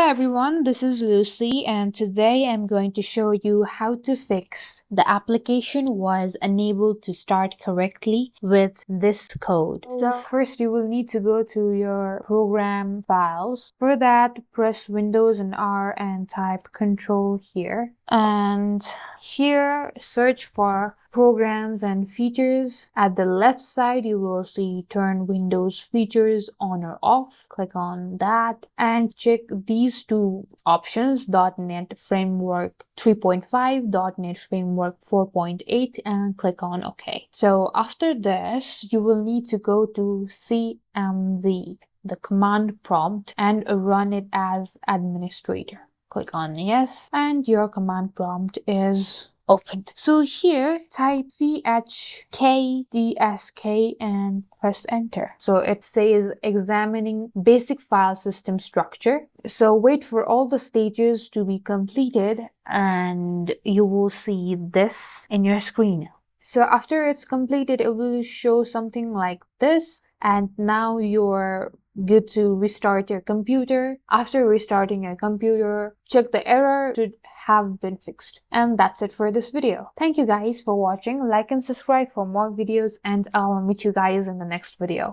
Hello everyone, this is Lucy and today I'm going to show you how to fix the application was unable to start correctly with this code. So first you will need to go to your program files. For that, press Windows and R and type Control here. And here search for programs and features. At the left side you will see turn Windows features on or off. Click on that and check these two options, .NET Framework 3.5, .NET Framework 4.8, and click on OK. So after this you will need to go to CMD, the command prompt, and run it as administrator. Click on yes and your command prompt is opened. So here type chkdsk and press enter. So it says examining basic file system structure. So wait for all the stages to be completed and you will see this in your screen. So after it's completed, it will show something like this, and now you're good to restart your computer. After restarting your computer, check the error should have been fixed. And that's it for this video. Thank you guys for watching. Like and subscribe for more videos, and I'll meet you guys in the next video.